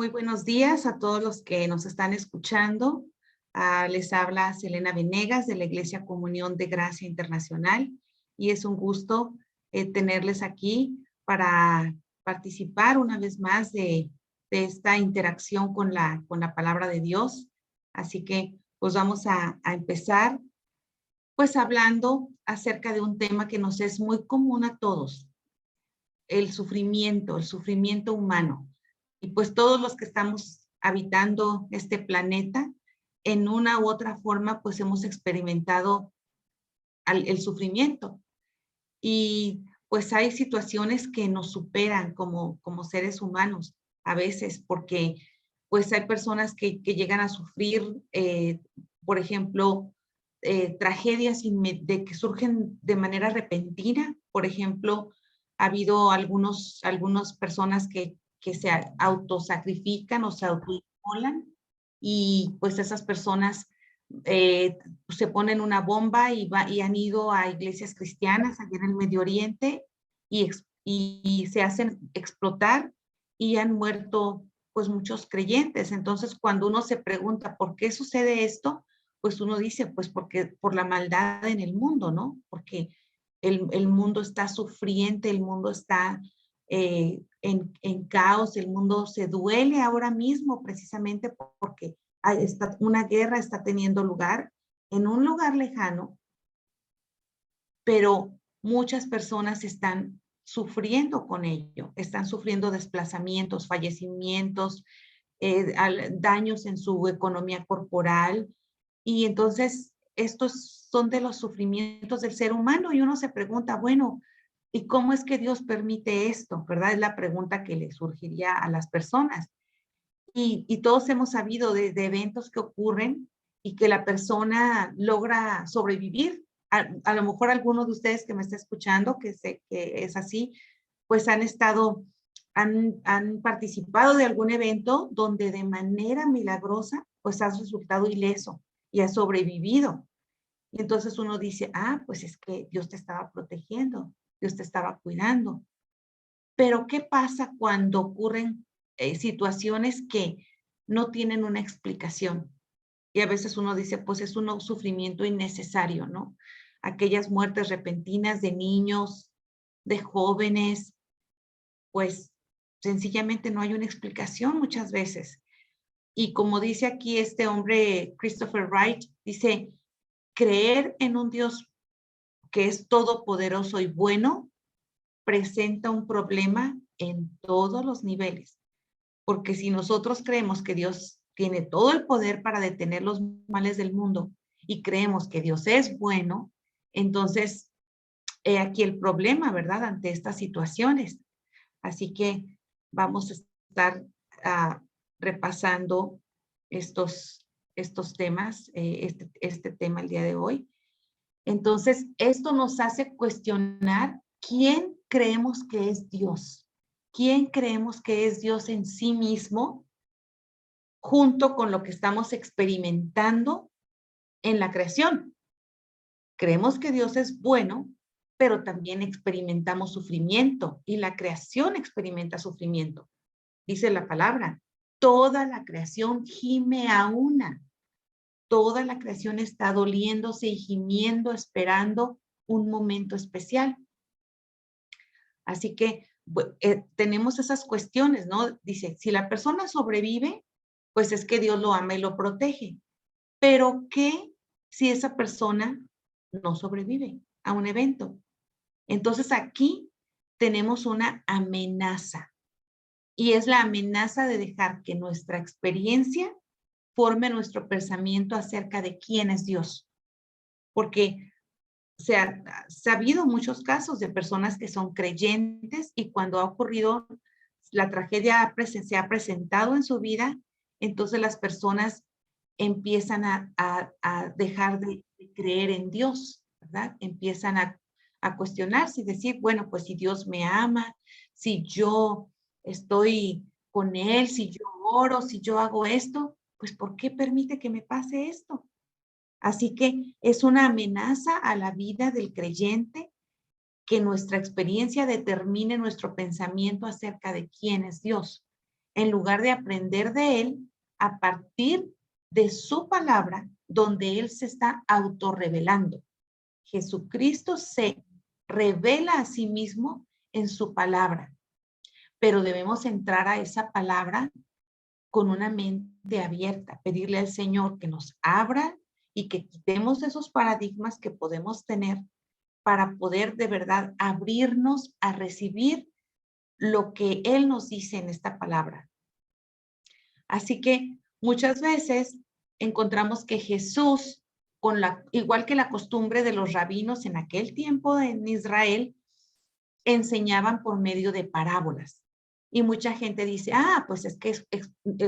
Muy buenos días a todos los que nos están escuchando. Les habla Selena Venegas de la Iglesia Comunión de Gracia Internacional y es un gusto tenerles aquí para participar una vez más de esta interacción con la palabra de Dios. Así que pues vamos a empezar pues hablando acerca de un tema que nos es muy común a todos, el sufrimiento humano. Y pues todos los que estamos habitando este planeta, en una u otra forma, pues hemos experimentado el sufrimiento. Y pues hay situaciones que nos superan como seres humanos a veces, porque pues hay personas que llegan a sufrir, por ejemplo, tragedias de que surgen de manera repentina. Por ejemplo, ha habido algunas personas que se autosacrifican o se autoinmolan y pues esas personas se ponen una bomba y han ido a iglesias cristianas allá en el Medio Oriente y se hacen explotar y han muerto pues muchos creyentes. Entonces, cuando uno se pregunta por qué sucede esto, pues uno dice, pues porque por la maldad en el mundo, ¿no? Porque el mundo está sufriente, el mundo está en caos, el mundo se duele ahora mismo precisamente porque una guerra está teniendo lugar en un lugar lejano, pero muchas personas están sufriendo con ello, están sufriendo desplazamientos, fallecimientos, daños en su economía corporal. Y entonces estos son de los sufrimientos del ser humano y uno se pregunta, bueno, ¿y cómo es que Dios permite esto? ¿Verdad? Es la pregunta que le surgiría a las personas. Y todos hemos sabido de eventos que ocurren y que la persona logra sobrevivir. A lo mejor alguno de ustedes que me está escuchando, que sé que es así, pues han participado de algún evento donde de manera milagrosa, pues has resultado ileso y has sobrevivido. Y entonces uno dice, pues es que Dios te estaba protegiendo, Dios te estaba cuidando. Pero ¿qué pasa cuando ocurren situaciones que no tienen una explicación? Y a veces uno dice, pues es un sufrimiento innecesario, ¿no? Aquellas muertes repentinas de niños, de jóvenes, pues sencillamente no hay una explicación muchas veces. Y como dice aquí este hombre, Christopher Wright, dice, creer en un Dios que es todopoderoso y bueno presenta un problema en todos los niveles. Porque si nosotros creemos que Dios tiene todo el poder para detener los males del mundo y creemos que Dios es bueno, entonces he aquí el problema, ¿verdad? Ante estas situaciones. Así que vamos a estar repasando estos temas, este tema el día de hoy. Entonces, esto nos hace cuestionar quién creemos que es Dios. ¿Quién creemos que es Dios en sí mismo junto con lo que estamos experimentando en la creación? Creemos que Dios es bueno, pero también experimentamos sufrimiento y la creación experimenta sufrimiento. Dice la palabra, toda la creación gime a una. Toda la creación está doliéndose y gimiendo, esperando un momento especial. Así que tenemos esas cuestiones, ¿no? Dice, si la persona sobrevive, pues es que Dios lo ama y lo protege. Pero ¿qué si esa persona no sobrevive a un evento? Entonces aquí tenemos una amenaza y es la amenaza de dejar que nuestra experiencia forme nuestro pensamiento acerca de quién es Dios. Porque se ha sabido muchos casos de personas que son creyentes y cuando ha ocurrido la tragedia se ha presentado en su vida, entonces las personas empiezan a dejar de creer en Dios, ¿verdad? Empiezan a cuestionarse y decir, bueno, pues si Dios me ama, si yo estoy con Él, si yo oro, si yo hago esto, pues ¿por qué permite que me pase esto? Así que es una amenaza a la vida del creyente que nuestra experiencia determine nuestro pensamiento acerca de quién es Dios. en lugar de aprender de Él a partir de su palabra, donde Él se está autorrevelando. Jesucristo se revela a sí mismo en su palabra, pero debemos entrar a esa palabra con una mente abierta, pedirle al Señor que nos abra y que quitemos esos paradigmas que podemos tener para poder de verdad abrirnos a recibir lo que Él nos dice en esta palabra. Así que muchas veces encontramos que Jesús, igual que la costumbre de los rabinos en aquel tiempo en Israel, enseñaban por medio de parábolas. Y mucha gente dice, pues es que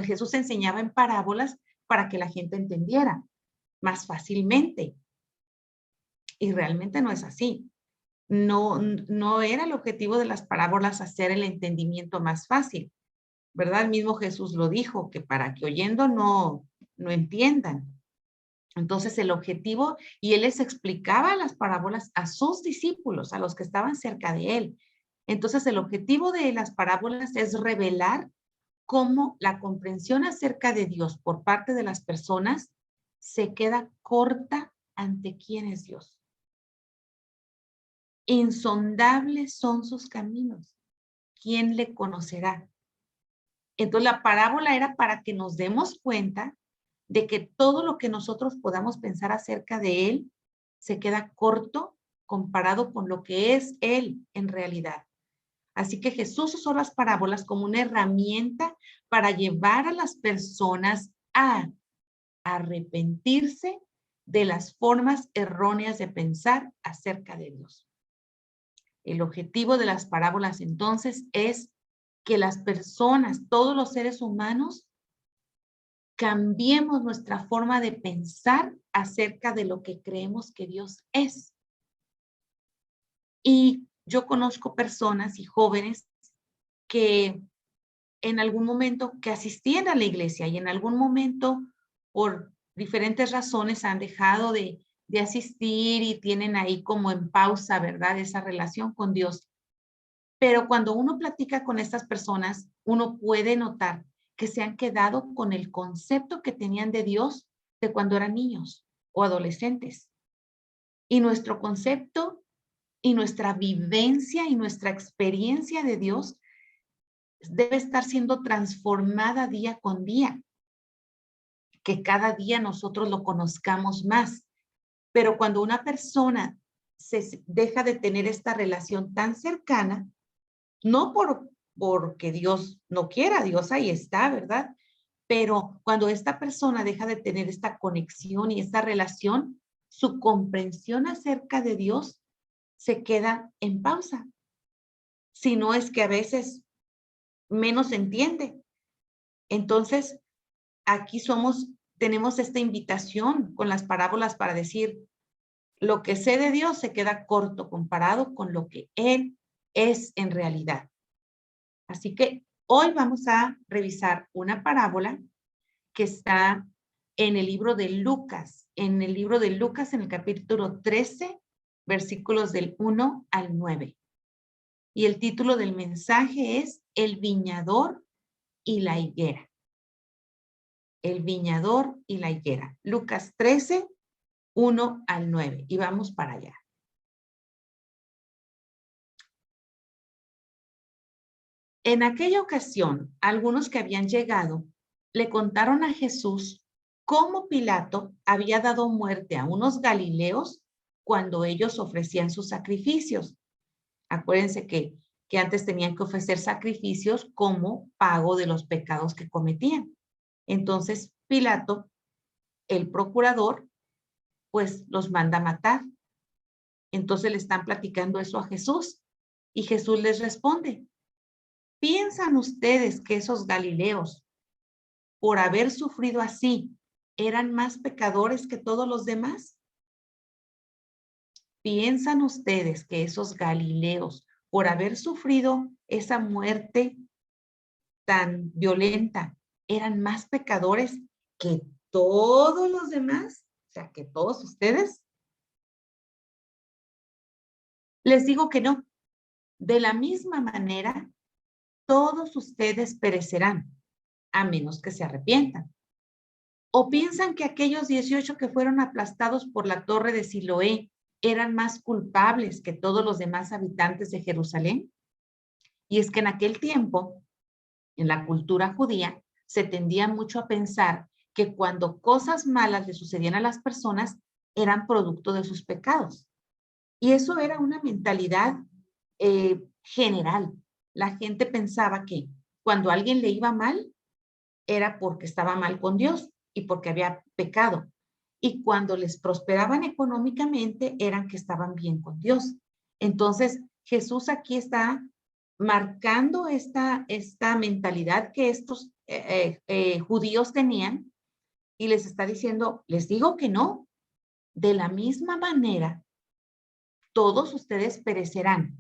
Jesús enseñaba en parábolas para que la gente entendiera más fácilmente. Y realmente no es así. No era el objetivo de las parábolas hacer el entendimiento más fácil, ¿verdad? El mismo Jesús lo dijo, que para que oyendo no entiendan. Entonces el objetivo, y Él les explicaba las parábolas a sus discípulos, a los que estaban cerca de Él. Entonces el objetivo de las parábolas es revelar cómo la comprensión acerca de Dios por parte de las personas se queda corta ante quién es Dios. Insondables son sus caminos. ¿Quién le conocerá? Entonces la parábola era para que nos demos cuenta de que todo lo que nosotros podamos pensar acerca de Él se queda corto comparado con lo que es Él en realidad. Así que Jesús usó las parábolas como una herramienta para llevar a las personas a arrepentirse de las formas erróneas de pensar acerca de Dios. El objetivo de las parábolas entonces es que las personas, todos los seres humanos, cambiemos nuestra forma de pensar acerca de lo que creemos que Dios es. Y yo conozco personas y jóvenes que en algún momento que asistían a la iglesia y en algún momento por diferentes razones han dejado de asistir y tienen ahí como en pausa, ¿verdad? Esa relación con Dios. Pero cuando uno platica con estas personas, uno puede notar que se han quedado con el concepto que tenían de Dios de cuando eran niños o adolescentes. Y nuestro concepto y nuestra vivencia y nuestra experiencia de Dios debe estar siendo transformada día con día, que cada día nosotros lo conozcamos más. Pero cuando una persona se deja de tener esta relación tan cercana, no porque Dios no quiera, Dios ahí está, ¿verdad? Pero cuando esta persona deja de tener esta conexión y esta relación, su comprensión acerca de Dios se queda en pausa. Si no es que a veces menos se entiende. Entonces, aquí tenemos esta invitación con las parábolas para decir, lo que sé de Dios se queda corto comparado con lo que Él es en realidad. Así que hoy vamos a revisar una parábola que está en el libro de Lucas, en el capítulo 13, versículos del 1 al 9. Y el título del mensaje es El viñador y la higuera. El viñador y la higuera. Lucas 13, 1 al 9. Y vamos para allá. En aquella ocasión, algunos que habían llegado le contaron a Jesús cómo Pilato había dado muerte a unos galileos cuando ellos ofrecían sus sacrificios. Acuérdense que antes tenían que ofrecer sacrificios como pago de los pecados que cometían. Entonces, Pilato, el procurador, pues los manda a matar. Entonces le están platicando eso a Jesús y Jesús les responde, ¿piensan ustedes que esos galileos, por haber sufrido así, eran más pecadores que todos los demás? ¿Piensan ustedes que esos galileos, por haber sufrido esa muerte tan violenta, eran más pecadores que todos los demás? O sea, que todos ustedes. Les digo que no. De la misma manera, todos ustedes perecerán. a menos que se arrepientan. ¿O piensan que aquellos 18 que fueron aplastados por la torre de Siloé eran más culpables que todos los demás habitantes de Jerusalén? Y es que en aquel tiempo, en la cultura judía, se tendía mucho a pensar que cuando cosas malas le sucedían a las personas, eran producto de sus pecados. Y eso era una mentalidad general. La gente pensaba que cuando a alguien le iba mal, era porque estaba mal con Dios y porque había pecado. Y cuando les prosperaban económicamente, eran que estaban bien con Dios. Entonces, Jesús aquí está marcando esta mentalidad que estos judíos tenían y les está diciendo, les digo que no, de la misma manera, todos ustedes perecerán.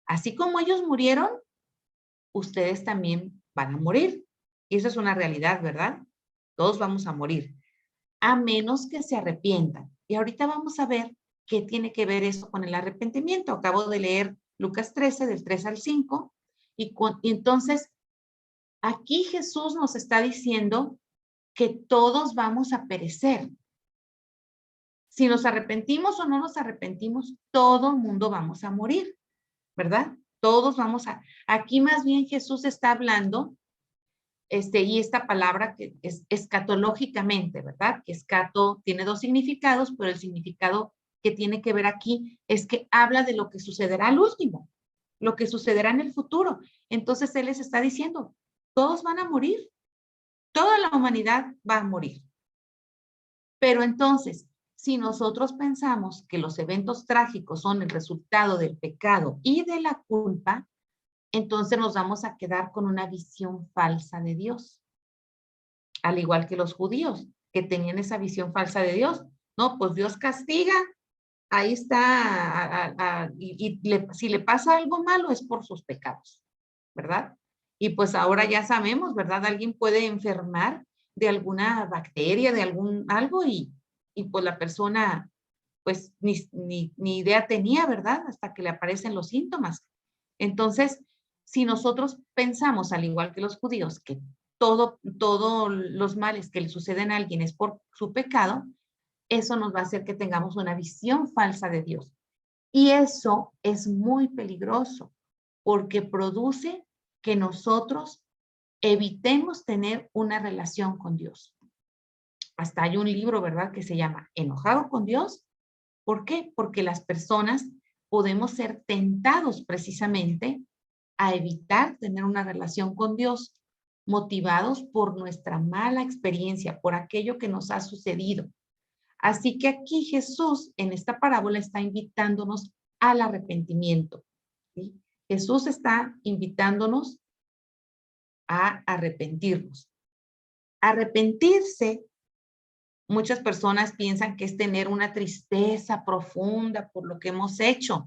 Así como ellos murieron, ustedes también van a morir. Y eso es una realidad, ¿verdad? Todos vamos a morir, a menos que se arrepientan. Y ahorita vamos a ver qué tiene que ver eso con el arrepentimiento. Acabo de leer Lucas 13, del 3 al 5, y entonces aquí Jesús nos está diciendo que todos vamos a perecer. Si nos arrepentimos o no nos arrepentimos, todo el mundo vamos a morir, ¿verdad? Todos vamos a... Aquí más bien Jesús está hablando, y esta palabra que es escatológicamente, ¿verdad? Que escato tiene dos significados, pero el significado que tiene que ver aquí es que habla de lo que sucederá al último, lo que sucederá en el futuro. Entonces Él les está diciendo, todos van a morir, toda la humanidad va a morir. Pero entonces, si nosotros pensamos que los eventos trágicos son el resultado del pecado y de la culpa, entonces nos vamos a quedar con una visión falsa de Dios. Al igual que los judíos, que tenían esa visión falsa de Dios. No, pues Dios castiga, ahí está, si le pasa algo malo es por sus pecados, ¿verdad? Y pues ahora ya sabemos, ¿verdad? Alguien puede enfermar de alguna bacteria, de algo, y pues la persona, pues ni idea tenía, ¿verdad? Hasta que le aparecen los síntomas. Entonces, si nosotros pensamos, al igual que los judíos, que todos los males que le suceden a alguien es por su pecado, eso nos va a hacer que tengamos una visión falsa de Dios. Y eso es muy peligroso porque produce que nosotros evitemos tener una relación con Dios. Hasta hay un libro, ¿verdad?, que se llama Enojado con Dios. ¿Por qué? Porque las personas podemos ser tentados precisamente a evitar tener una relación con Dios, motivados por nuestra mala experiencia, por aquello que nos ha sucedido. Así que aquí Jesús en esta parábola está invitándonos al arrepentimiento, ¿sí? Jesús está invitándonos a arrepentirnos. Arrepentirse, muchas personas piensan que es tener una tristeza profunda por lo que hemos hecho.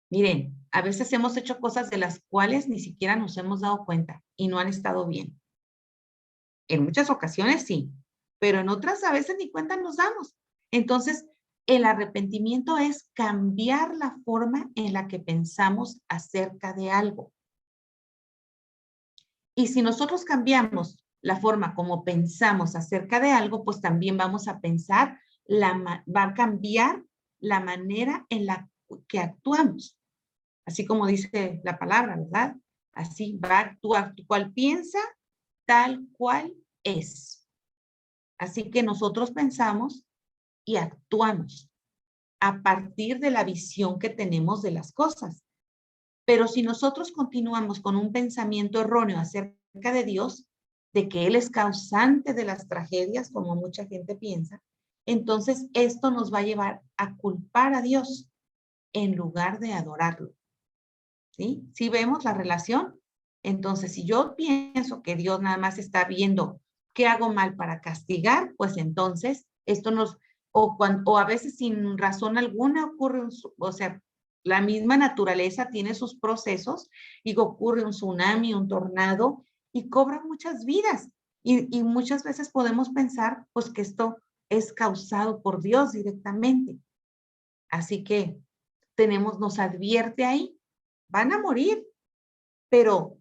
Miren, a veces hemos hecho cosas de las cuales ni siquiera nos hemos dado cuenta y no han estado bien. En muchas ocasiones sí, pero en otras a veces ni cuenta nos damos. Entonces, el arrepentimiento es cambiar la forma en la que pensamos acerca de algo. Y si nosotros cambiamos la forma como pensamos acerca de algo, pues también vamos a pensar, va a cambiar la manera en la que actuamos. Así como dice la palabra, ¿verdad? Así va a actuar. Cual piensa, tal cual es. Así que nosotros pensamos y actuamos a partir de la visión que tenemos de las cosas. Pero si nosotros continuamos con un pensamiento erróneo acerca de Dios, de que Él es causante de las tragedias, como mucha gente piensa, entonces esto nos va a llevar a culpar a Dios en lugar de adorarlo. ¿Sí? ¿Sí vemos la relación? Entonces, si yo pienso que Dios nada más está viendo qué hago mal para castigar, pues entonces esto o a veces sin razón alguna ocurre o sea, la misma naturaleza tiene sus procesos y ocurre un tsunami, un tornado y cobra muchas vidas. Y muchas veces podemos pensar pues que esto es causado por Dios directamente. Así que nos advierte ahí, van a morir, pero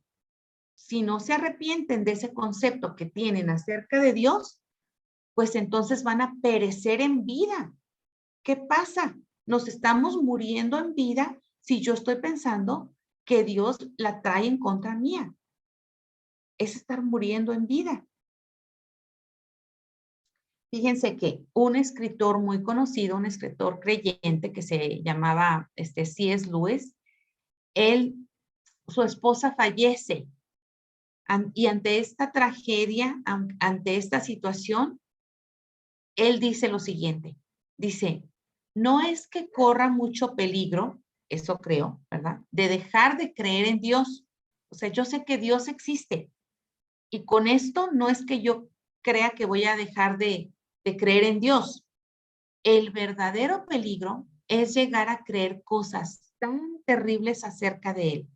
si no se arrepienten de ese concepto que tienen acerca de Dios, pues entonces van a perecer en vida. ¿Qué pasa? Nos estamos muriendo en vida si yo estoy pensando que Dios la trae en contra mía. Es estar muriendo en vida. Fíjense que un escritor muy conocido, un escritor creyente que se llamaba C.S. Lewis, su esposa fallece y ante esta tragedia, ante esta situación, él dice lo siguiente, dice, no es que corra mucho peligro, eso creo, ¿verdad? De dejar de creer en Dios. O sea, yo sé que Dios existe y con esto no es que yo crea que voy a dejar de creer en Dios. El verdadero peligro es llegar a creer cosas tan terribles acerca de Él.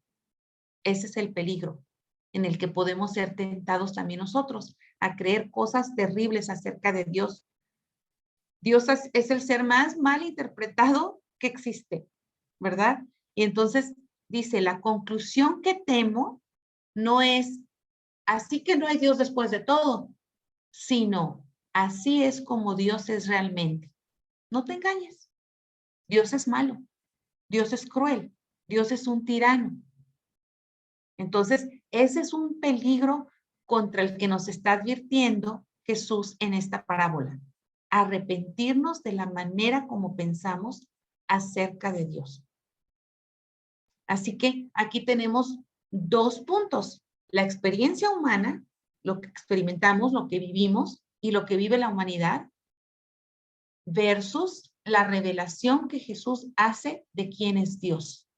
Ese es el peligro en el que podemos ser tentados también nosotros, a creer cosas terribles acerca de Dios. Dios es el ser más mal interpretado que existe, ¿verdad? Y entonces dice, la conclusión que temo no es, así que no hay Dios después de todo, sino, así es como Dios es realmente. No te engañes. Dios es malo. Dios es cruel. Dios es un tirano. Entonces, ese es un peligro contra el que nos está advirtiendo Jesús en esta parábola. Arrepentirnos de la manera como pensamos acerca de Dios. Así que aquí tenemos dos puntos. La experiencia humana, lo que experimentamos, lo que vivimos y lo que vive la humanidad, versus la revelación que Jesús hace de quién es Dios.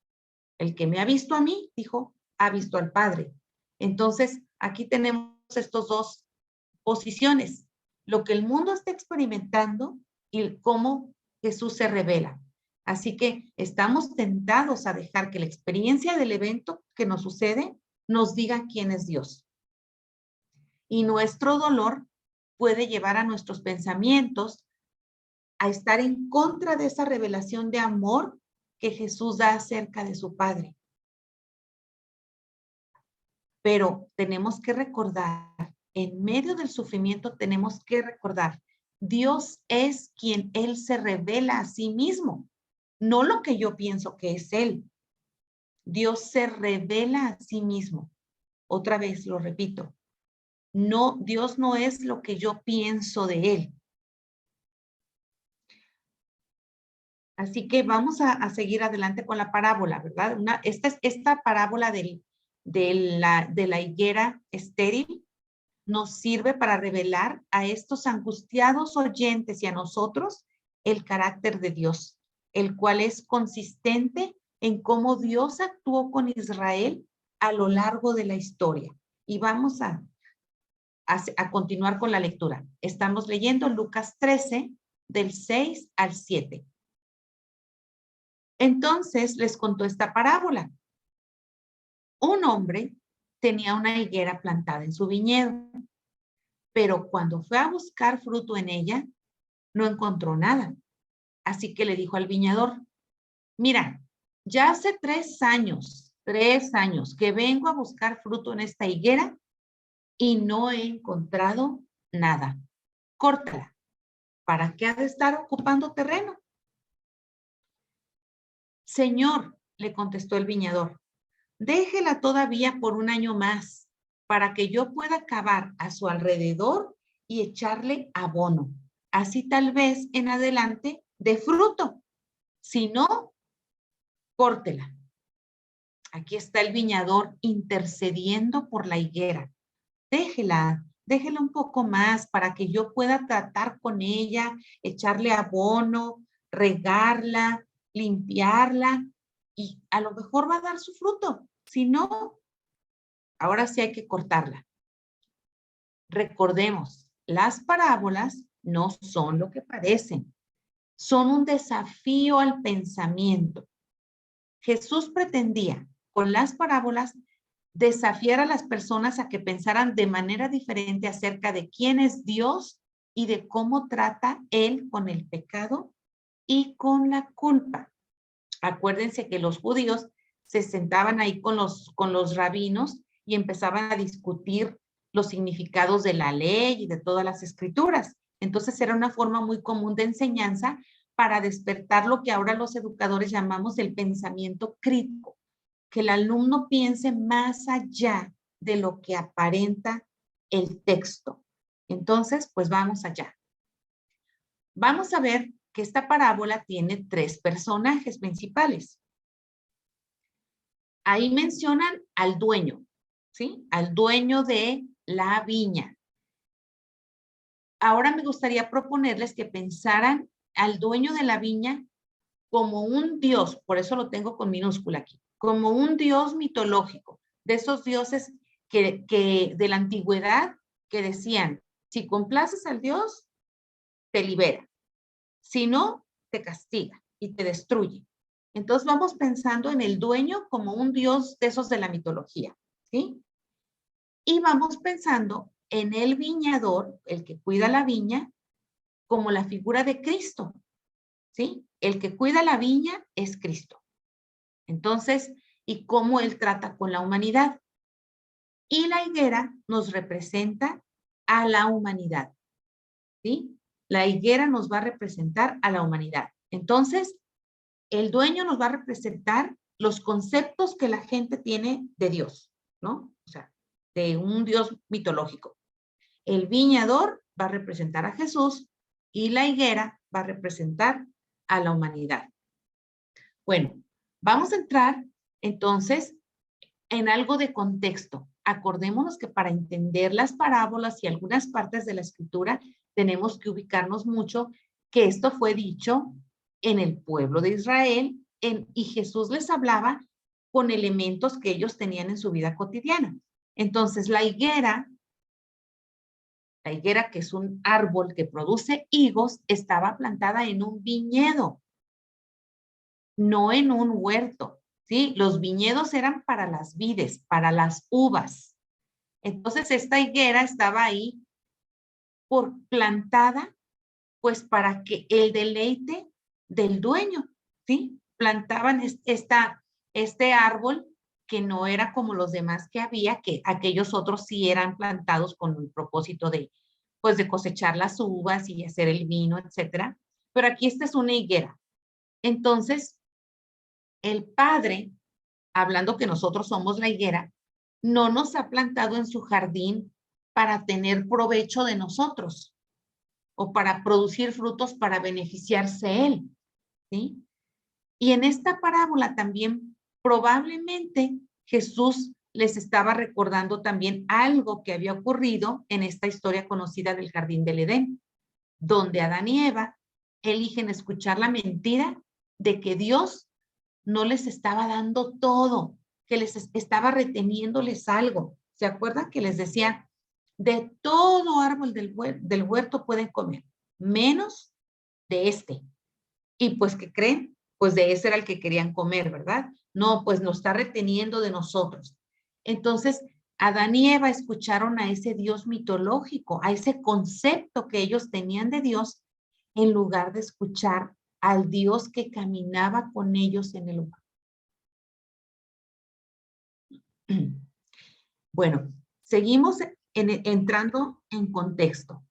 El que me ha visto a mí, dijo, ha visto al Padre. Entonces, aquí tenemos estos dos posiciones, lo que el mundo está experimentando y cómo Jesús se revela. Así que estamos tentados a dejar que la experiencia del evento que nos sucede nos diga quién es Dios. Y nuestro dolor puede llevar a nuestros pensamientos a estar en contra de esa revelación de amor que Jesús da acerca de su Padre. Pero tenemos que recordar, en medio del sufrimiento tenemos que recordar, Dios es quien Él se revela a sí mismo, no lo que yo pienso que es Él. Dios se revela a sí mismo. Otra vez lo repito, no, Dios no es lo que yo pienso de Él. Así que vamos a seguir adelante con la parábola, ¿verdad? Esta parábola de la higuera estéril nos sirve para revelar a estos angustiados oyentes y a nosotros el carácter de Dios, el cual es consistente en cómo Dios actuó con Israel a lo largo de la historia. Y vamos a continuar con la lectura. Estamos leyendo Lucas 13, del 6 al 7. Entonces les contó esta parábola. Un hombre tenía una higuera plantada en su viñedo, pero cuando fue a buscar fruto en ella, no encontró nada. Así que le dijo al viñador, mira, ya hace 3 años que vengo a buscar fruto en esta higuera y no he encontrado nada. Córtala. ¿Para qué ha de estar ocupando terreno? Señor, le contestó el viñador, déjela todavía por 1 año más para que yo pueda cavar a su alrededor y echarle abono. Así tal vez en adelante dé fruto. Si no, córtela. Aquí está el viñador intercediendo por la higuera. Déjela un poco más para que yo pueda tratar con ella, echarle abono, regarla, limpiarla y a lo mejor va a dar su fruto. Si no, ahora sí hay que cortarla. Recordemos, las parábolas no son lo que parecen. Son un desafío al pensamiento. Jesús pretendía, con las parábolas, desafiar a las personas a que pensaran de manera diferente acerca de quién es Dios y de cómo trata Él con el pecado y con la culpa. Acuérdense que los judíos se sentaban ahí con los rabinos y empezaban a discutir los significados de la ley y de todas las escrituras. Entonces era una forma muy común de enseñanza para despertar lo que ahora los educadores llamamos el pensamiento crítico, que el alumno piense más allá de lo que aparenta el texto. Entonces, pues vamos allá. Vamos a ver que esta parábola tiene 3 personajes principales. Ahí mencionan al dueño, ¿sí? Al dueño de la viña. Ahora me gustaría proponerles que pensaran al dueño de la viña como un dios, por eso lo tengo con minúscula aquí, como un dios mitológico, de esos dioses que de la antigüedad que decían, si complaces al dios, te libera, si no, te castiga y te destruye. Entonces vamos pensando en el dueño como un dios de esos de la mitología, ¿sí? Y vamos pensando en el viñador, el que cuida la viña, como la figura de Cristo, ¿sí? El que cuida la viña es Cristo. Entonces, ¿y cómo él trata con la humanidad? Y la higuera nos representa a la humanidad, ¿sí? La higuera nos va a representar a la humanidad. Entonces, el dueño nos va a representar los conceptos que la gente tiene de Dios, ¿no? O sea, de un Dios mitológico. El viñador va a representar a Jesús y la higuera va a representar a la humanidad. Bueno, vamos a entrar entonces en algo de contexto. Acordémonos que para entender las parábolas y algunas partes de la escritura tenemos que ubicarnos mucho que esto fue dicho en el pueblo de Israel y Jesús les hablaba con elementos que ellos tenían en su vida cotidiana. Entonces la higuera que es un árbol que produce higos, estaba plantada en un viñedo, no en un huerto, ¿sí? Los viñedos eran para las vides, para las uvas. Entonces esta higuera estaba ahí plantada, pues para que el deleite del dueño, ¿sí? Plantaban este árbol que no era como los demás que había, que aquellos otros sí eran plantados con el propósito de, pues de cosechar las uvas y hacer el vino, etcétera. Pero aquí esta es una higuera. Entonces, el Padre, hablando que nosotros somos la higuera, no nos ha plantado en su jardín para tener provecho de nosotros o para producir frutos para beneficiarse él, ¿sí? Y en esta parábola también probablemente Jesús les estaba recordando también algo que había ocurrido en esta historia conocida del Jardín del Edén, donde Adán y Eva eligen escuchar la mentira de que Dios no les estaba dando todo, que les estaba reteniéndoles algo. ¿Se acuerdan que les decía, de todo árbol del huerto pueden comer, menos de este? Y pues, ¿qué creen? Pues de ese era el que querían comer, ¿verdad? No, pues nos está reteniendo de nosotros. Entonces, Adán y Eva escucharon a ese Dios mitológico, a ese concepto que ellos tenían de Dios, en lugar de escuchar al Dios que caminaba con ellos en el lugar. Bueno, seguimos entrando en contexto.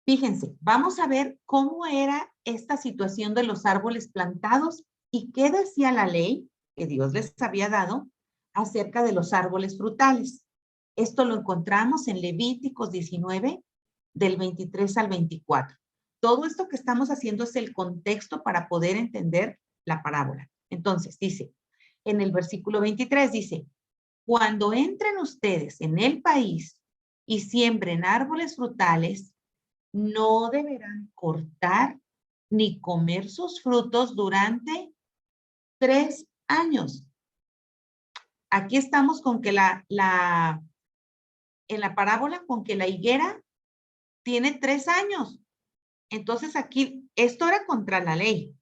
Fíjense, vamos a ver cómo era esta situación de los árboles plantados y qué decía la ley que Dios les había dado acerca de los árboles frutales. Esto lo encontramos en Levíticos 19, del 23 al 24. Todo esto que estamos haciendo es el contexto para poder entender la parábola. Entonces, dice, en el versículo 23 dice, cuando entren ustedes en el país y siembren árboles frutales, no deberán cortar ni comer sus frutos durante 3 años. Aquí estamos con que en la parábola, con que la higuera tiene 3 años. Entonces aquí, esto era contra la ley.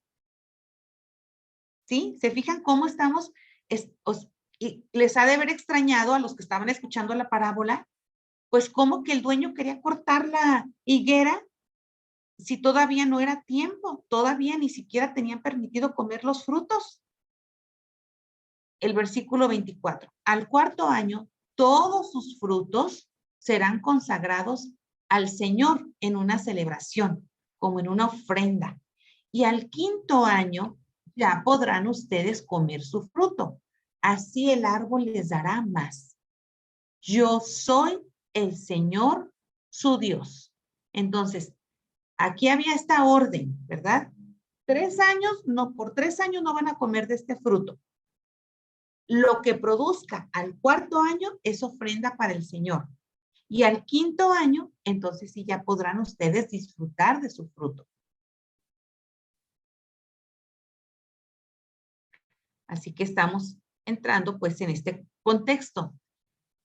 ¿Sí? ¿Se fijan cómo estamos? Y les ha de haber extrañado a los que estaban escuchando la parábola, pues cómo que el dueño quería cortar la higuera si todavía no era tiempo, todavía ni siquiera tenían permitido comer los frutos. El versículo 24. Al 4.º año todos sus frutos serán consagrados al Señor en una celebración, como en una ofrenda. Y al 5º año ya podrán ustedes comer su fruto. Así el árbol les dará más. Yo soy el Señor, su Dios. Entonces, aquí había esta orden, ¿verdad? 3 años, no, por 3 años no van a comer de este fruto. Lo que produzca al 4º año es ofrenda para el Señor. Y al 5º año, entonces sí ya podrán ustedes disfrutar de su fruto. Así que estamos entrando pues en este contexto.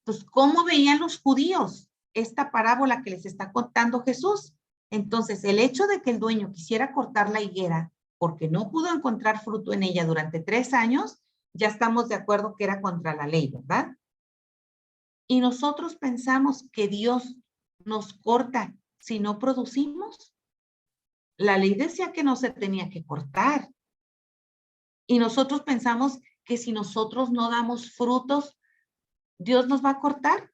Pues, ¿cómo veían los judíos esta parábola que les está contando Jesús? Entonces, el hecho de que el dueño quisiera cortar la higuera porque no pudo encontrar fruto en ella durante 3 años, ya estamos de acuerdo que era contra la ley, ¿verdad? Y nosotros pensamos que Dios nos corta si no producimos. La ley decía que no se tenía que cortar. Y nosotros pensamos que si nosotros no damos frutos, Dios nos va a cortar.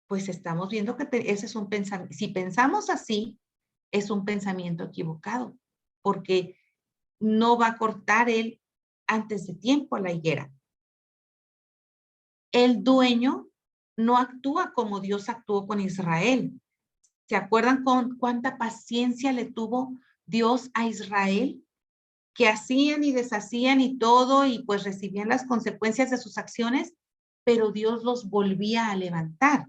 Pues estamos viendo que ese es un pensamiento. Si pensamos así, es un pensamiento equivocado, porque no va a cortar él antes de tiempo la higuera. El dueño no actúa como Dios actuó con Israel. ¿Se acuerdan con cuánta paciencia le tuvo Dios a Israel? Que hacían y deshacían y todo, y pues recibían las consecuencias de sus acciones, pero Dios los volvía a levantar.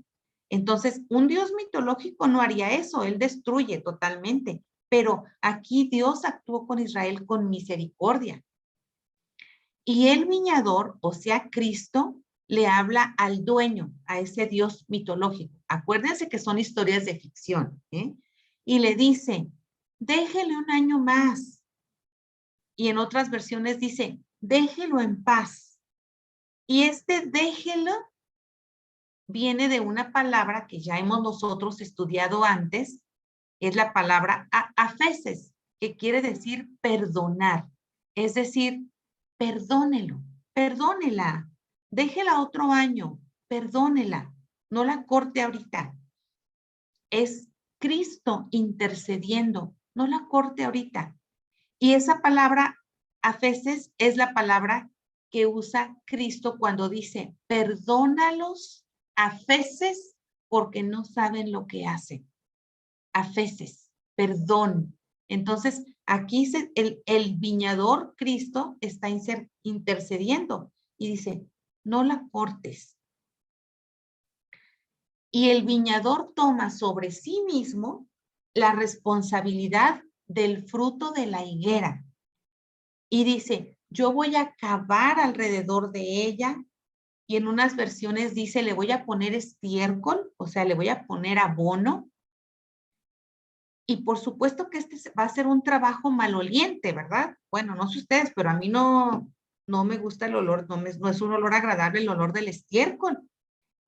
Entonces, un Dios mitológico no haría eso, él destruye totalmente, pero aquí Dios actuó con Israel con misericordia. Y el viñador, o sea, Cristo, le habla al dueño, a ese Dios mitológico. Acuérdense que son historias de ficción, ¿eh? Y le dice, déjele un año más. Y en otras versiones dice, déjelo en paz. Y este déjelo viene de una palabra que ya hemos nosotros estudiado antes, es la palabra afeses, que quiere decir perdonar. Es decir, perdónelo, perdónela, déjela otro año, perdónela, no la corte ahorita. Es Cristo intercediendo, no la corte ahorita. Y esa palabra afeses es la palabra que usa Cristo cuando dice, perdónalos afeses porque no saben lo que hacen. Afeses, perdón. Entonces, aquí el viñador Cristo está intercediendo y dice, no la cortes. Y el viñador toma sobre sí mismo la responsabilidad del fruto de la higuera. Y dice, yo voy a cavar alrededor de ella. Y en unas versiones dice, le voy a poner estiércol, o sea, le voy a poner abono. Y por supuesto que este va a ser un trabajo maloliente, ¿verdad? Bueno, no sé ustedes, pero a mí no me gusta el olor, no es un olor agradable el olor del estiércol.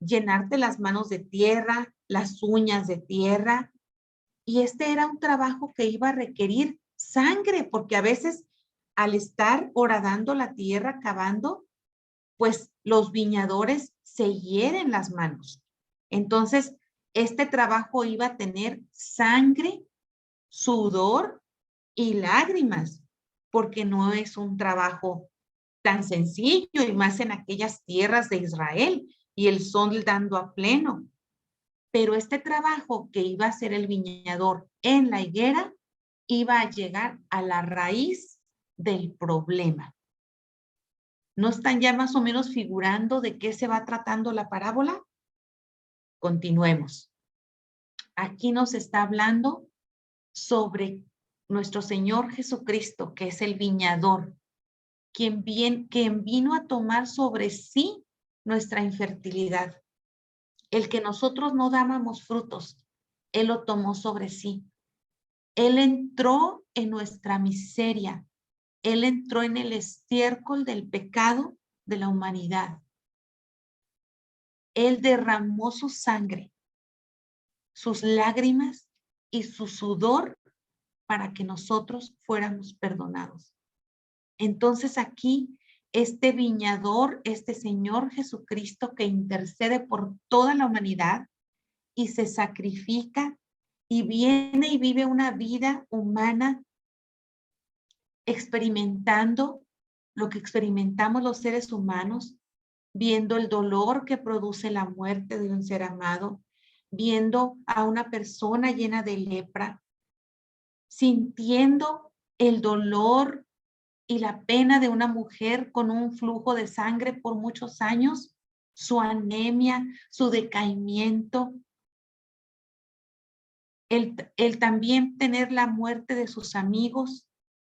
Llenarte las manos de tierra, las uñas de tierra. Y este era un trabajo que iba a requerir sangre, porque a veces al estar horadando la tierra, cavando, pues los viñadores se hieren las manos. Entonces, este trabajo iba a tener sangre, sudor y lágrimas, porque no es un trabajo tan sencillo y más en aquellas tierras de Israel y el sol dando a pleno. Pero este trabajo que iba a hacer el viñador en la higuera iba a llegar a la raíz del problema. ¿No están ya más o menos figurando de qué se va tratando la parábola? Continuemos. Aquí nos está hablando sobre nuestro Señor Jesucristo, que es el viñador, quien vino a tomar sobre sí nuestra infertilidad. El que nosotros no dábamos frutos, Él lo tomó sobre sí. Él entró en nuestra miseria. Él entró en el estiércol del pecado de la humanidad. Él derramó su sangre, sus lágrimas y su sudor para que nosotros fuéramos perdonados. Entonces aquí este viñador, este Señor Jesucristo que intercede por toda la humanidad y se sacrifica y viene y vive una vida humana experimentando lo que experimentamos los seres humanos, viendo el dolor que produce la muerte de un ser amado, viendo a una persona llena de lepra, sintiendo el dolor y la pena de una mujer con un flujo de sangre por muchos años, su anemia, su decaimiento, el también tener la muerte de sus amigos,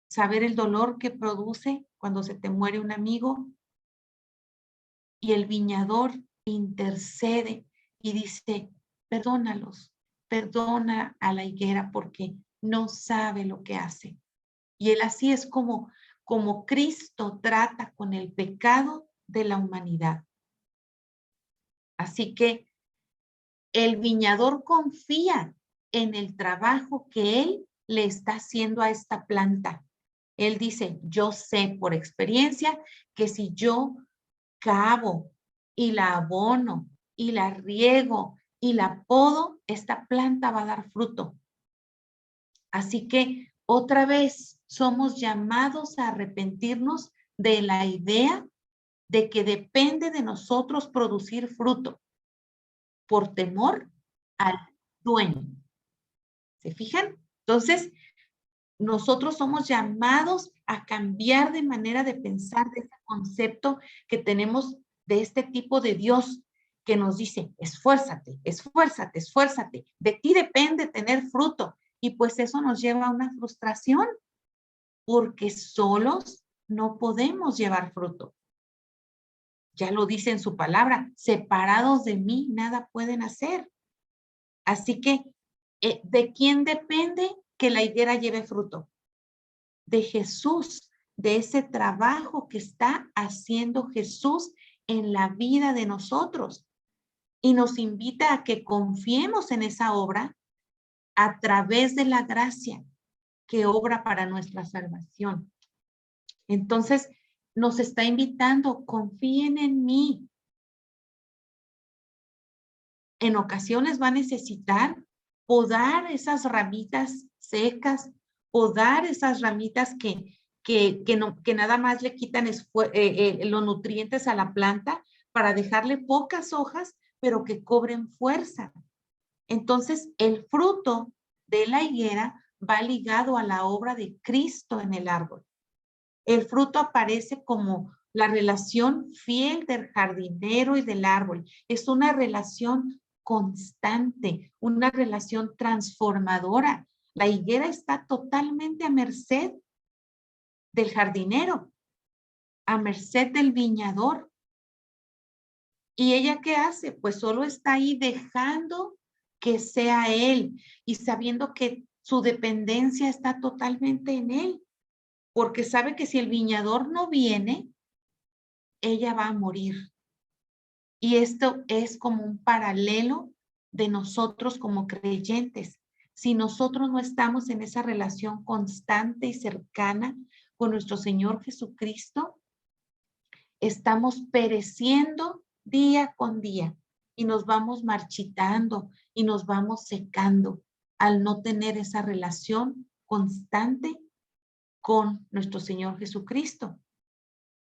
saber el dolor que produce cuando se te muere un amigo, y el viñador intercede y dice, perdónalos, perdona a la higuera porque no sabe lo que hace. Y él así es como Cristo trata con el pecado de la humanidad. Así que el viñador confía en el trabajo que él le está haciendo a esta planta. Él dice, yo sé por experiencia que si yo cavo y la abono y la riego y la podo, esta planta va a dar fruto. Así que otra vez somos llamados a arrepentirnos de la idea de que depende de nosotros producir fruto por temor al dueño. ¿Se fijan? Entonces, nosotros somos llamados a cambiar de manera de pensar de ese concepto que tenemos de este tipo de Dios que nos dice, esfuérzate, esfuérzate, esfuérzate. De ti depende tener fruto. Y pues eso nos lleva a una frustración porque solos no podemos llevar fruto. Ya lo dice en su palabra, separados de mí nada pueden hacer. Así que, ¿de quién depende que la higuera lleve fruto? De Jesús, de ese trabajo que está haciendo Jesús en la vida de nosotros. Y nos invita a que confiemos en esa obra a través de la gracia que obra para nuestra salvación. Entonces, nos está invitando, confíen en mí. En ocasiones va a necesitar podar esas ramitas secas, podar esas ramitas que nada más le quitan los nutrientes a la planta para dejarle pocas hojas, pero que cobren fuerza. Entonces, el fruto de la higuera va ligado a la obra de Cristo en el árbol. El fruto aparece como la relación fiel del jardinero y del árbol. Es una relación constante, una relación transformadora. La higuera está totalmente a merced del jardinero, a merced del viñador. ¿Y ella qué hace? Pues solo está ahí dejando que sea él y sabiendo que su dependencia está totalmente en él, porque sabe que si el viñador no viene, ella va a morir. Y esto es como un paralelo de nosotros como creyentes. Si nosotros no estamos en esa relación constante y cercana con nuestro Señor Jesucristo, estamos pereciendo día con día y nos vamos marchitando y nos vamos secando al no tener esa relación constante con nuestro Señor Jesucristo.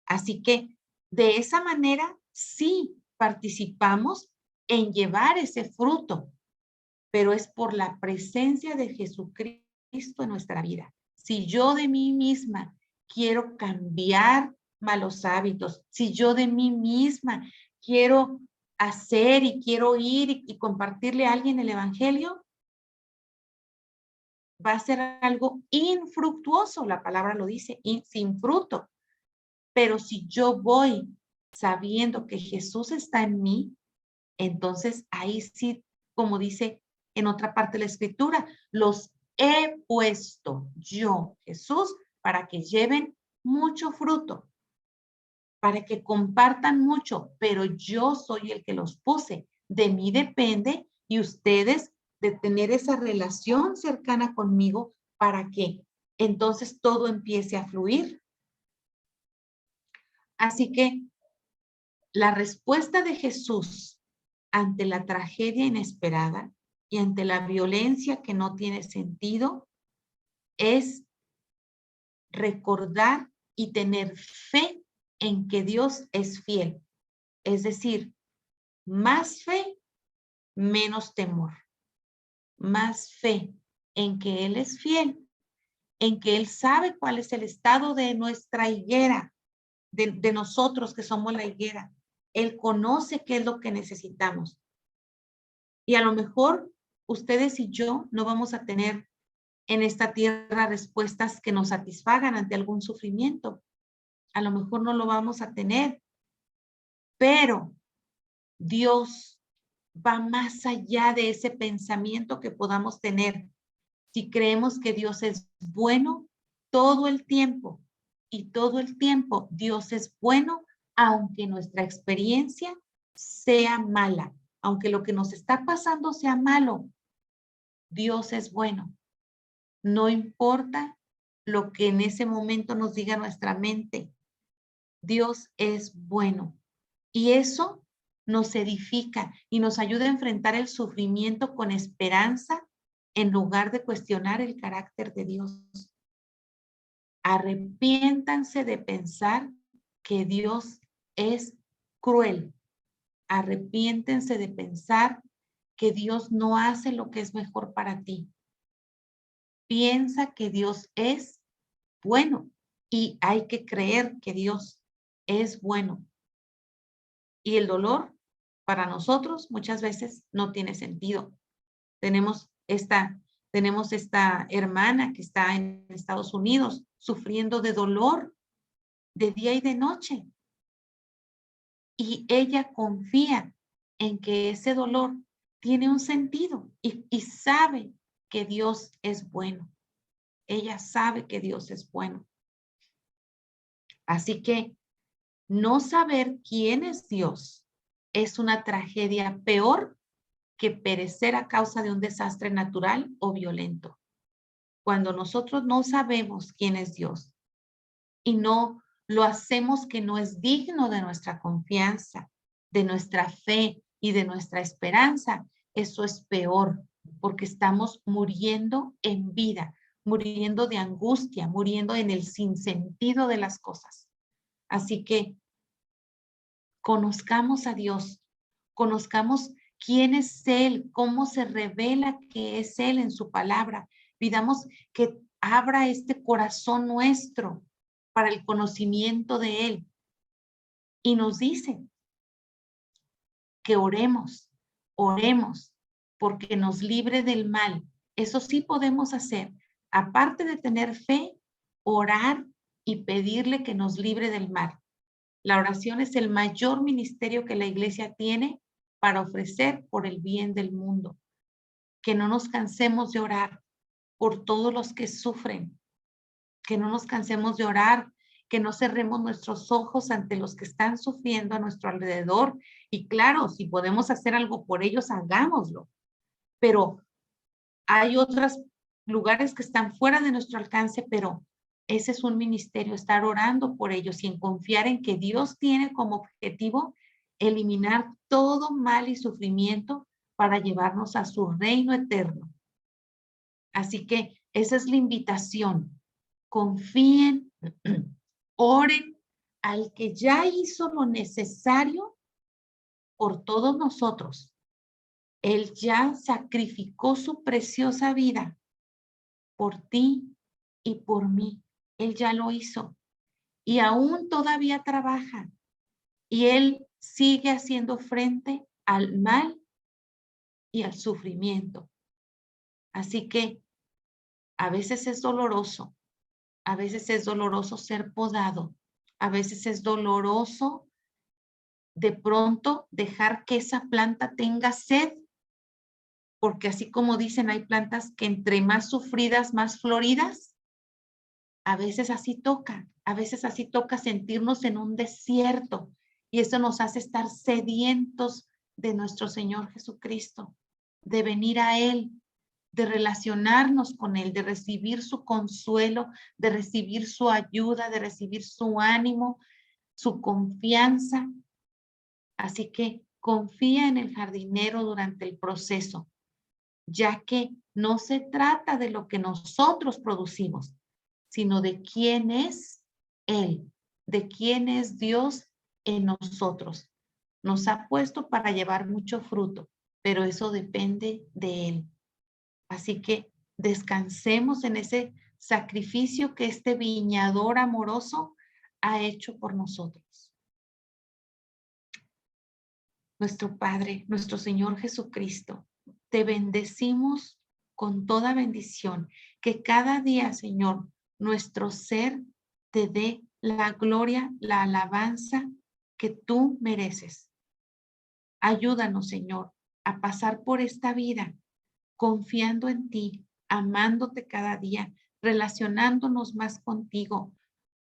Así que de esa manera sí participamos en llevar ese fruto, pero es por la presencia de Jesucristo en nuestra vida. Si yo de mí misma quiero cambiar malos hábitos, si yo de mí misma quiero hacer y quiero ir y compartirle a alguien el evangelio, va a ser algo infructuoso, la palabra lo dice, sin fruto. Pero si yo voy sabiendo que Jesús está en mí, entonces ahí sí, como dice en otra parte de la escritura, los he puesto yo, Jesús, para que lleven mucho fruto, para que compartan mucho, pero yo soy el que los puse. De mí depende y ustedes de tener esa relación cercana conmigo para que entonces todo empiece a fluir. Así que la respuesta de Jesús ante la tragedia inesperada y ante la violencia que no tiene sentido es recordar y tener fe en que Dios es fiel. Es decir, más fe, menos temor. Más fe en que Él es fiel, en que Él sabe cuál es el estado de nuestra higuera, de nosotros que somos la higuera. Él conoce qué es lo que necesitamos. Y a lo mejor ustedes y yo no vamos a tener en esta tierra respuestas que nos satisfagan ante algún sufrimiento. A lo mejor no lo vamos a tener, pero Dios va más allá de ese pensamiento que podamos tener. Si creemos que Dios es bueno todo el tiempo, y todo el tiempo Dios es bueno, aunque nuestra experiencia sea mala, aunque lo que nos está pasando sea malo, Dios es bueno. No importa lo que en ese momento nos diga nuestra mente, Dios es bueno. Y eso nos edifica y nos ayuda a enfrentar el sufrimiento con esperanza en lugar de cuestionar el carácter de Dios. Arrepiéntanse de pensar que Dios es cruel. Arrepiéntense de pensar que Dios no hace lo que es mejor para ti. Piensa que Dios es bueno y hay que creer que Dios es bueno. Y el dolor para nosotros muchas veces no tiene sentido. Tenemos esta hermana que está en Estados Unidos sufriendo de dolor de día y de noche. Y ella confía en que ese dolor tiene un sentido y sabe que Dios es bueno. Ella sabe que Dios es bueno. Así que no saber quién es Dios es una tragedia peor que perecer a causa de un desastre natural o violento. Cuando nosotros no sabemos quién es Dios y no lo hacemos que no es digno de nuestra confianza, de nuestra fe y de nuestra esperanza, eso es peor, porque estamos muriendo en vida, muriendo de angustia, muriendo en el sinsentido de las cosas. Así que conozcamos a Dios, conozcamos quién es Él, cómo se revela que es Él en su palabra. Pidamos que abra este corazón nuestro para el conocimiento de Él. Y nos dice que oremos porque nos libre del mal. Eso sí podemos hacer. Aparte de tener fe, orar y pedirle que nos libre del mal. La oración es el mayor ministerio que la iglesia tiene para ofrecer por el bien del mundo. Que no nos cansemos de orar por todos los que sufren. Que no nos cansemos de orar, que no cerremos nuestros ojos ante los que están sufriendo a nuestro alrededor. Y claro, si podemos hacer algo por ellos, hagámoslo. Pero hay otros lugares que están fuera de nuestro alcance, pero ese es un ministerio, estar orando por ellos y en confiar en que Dios tiene como objetivo eliminar todo mal y sufrimiento para llevarnos a su reino eterno. Así que esa es la invitación. Confíen, oren al que ya hizo lo necesario por todos nosotros. Él ya sacrificó su preciosa vida por ti y por mí. Él ya lo hizo y aún todavía trabaja y Él sigue haciendo frente al mal y al sufrimiento. Así que a veces es doloroso, a veces es doloroso ser podado, a veces es doloroso de pronto dejar que esa planta tenga sed, porque así como dicen, hay plantas que entre más sufridas, más floridas. A veces así toca sentirnos en un desierto y eso nos hace estar sedientos de nuestro Señor Jesucristo, de venir a Él, de relacionarnos con Él, de recibir su consuelo, de recibir su ayuda, de recibir su ánimo, su confianza. Así que confía en el jardinero durante el proceso, ya que no se trata de lo que nosotros producimos, sino de quién es Él, de quién es Dios en nosotros. Nos ha puesto para llevar mucho fruto, pero eso depende de Él. Así que descansemos en ese sacrificio que este viñador amoroso ha hecho por nosotros. Nuestro Padre, nuestro Señor Jesucristo, te bendecimos con toda bendición, que cada día, Señor, nuestro ser te dé la gloria, la alabanza que tú mereces. Ayúdanos, Señor, a pasar por esta vida confiando en ti, amándote cada día, relacionándonos más contigo,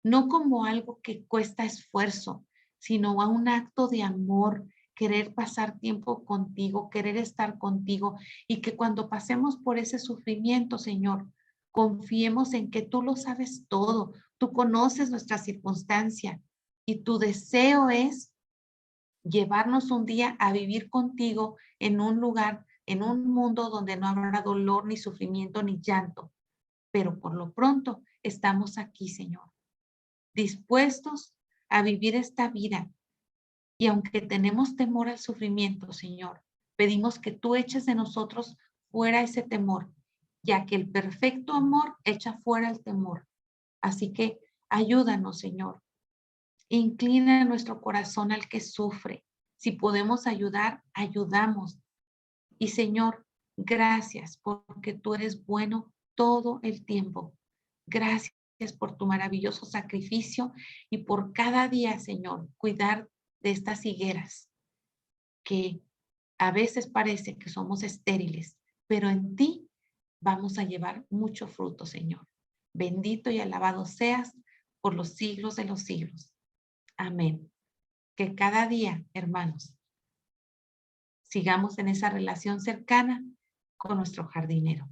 no como algo que cuesta esfuerzo, sino a un acto de amor, querer pasar tiempo contigo, querer estar contigo, y que cuando pasemos por ese sufrimiento, Señor, confiemos en que tú lo sabes todo, tú conoces nuestra circunstancia y tu deseo es llevarnos un día a vivir contigo en un lugar, en un mundo donde no habrá dolor, ni sufrimiento, ni llanto. Pero por lo pronto estamos aquí, Señor, dispuestos a vivir esta vida. Y aunque tenemos temor al sufrimiento, Señor, pedimos que tú eches de nosotros fuera ese temor, ya que el perfecto amor echa fuera el temor. Así que ayúdanos, Señor. Inclina nuestro corazón al que sufre. Si podemos ayudar, ayudamos. Y Señor, gracias porque tú eres bueno todo el tiempo. Gracias por tu maravilloso sacrificio y por cada día, Señor, cuidar de estas higueras que a veces parece que somos estériles, pero en ti vamos a llevar mucho fruto, Señor. Bendito y alabado seas por los siglos de los siglos. Amén. Que cada día, hermanos, sigamos en esa relación cercana con nuestro jardinero.